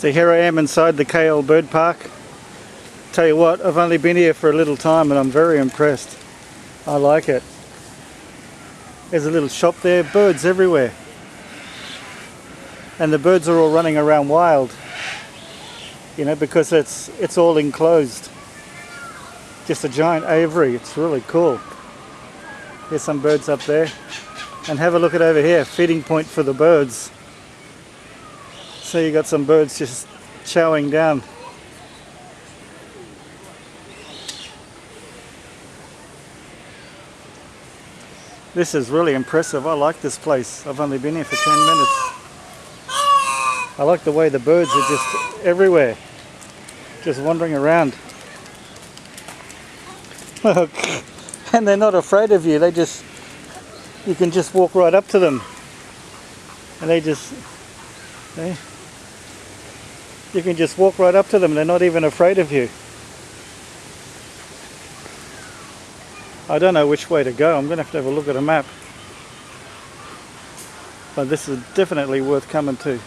So here I am inside the KL Birdpark. Tell you what, I've only been here for a little time and I'm very impressed. I like it. There's a little shop there, birds everywhere. And the birds are all running around wild. You know, because it's all enclosed. Just a giant aviary, it's really cool. There's some birds up there. And have a look at over here, feeding point for the birds. So you got some birds just chowing down. This is really impressive. I like this place. I've only been here for 10 minutes. I like the way the birds are just everywhere. Just wandering around. And they're not afraid of you. You can just walk right up to them. And you can just walk right up to them. They're not even afraid of you. I don't know which way to go. I'm going to have a look at a map. But this is definitely worth coming to.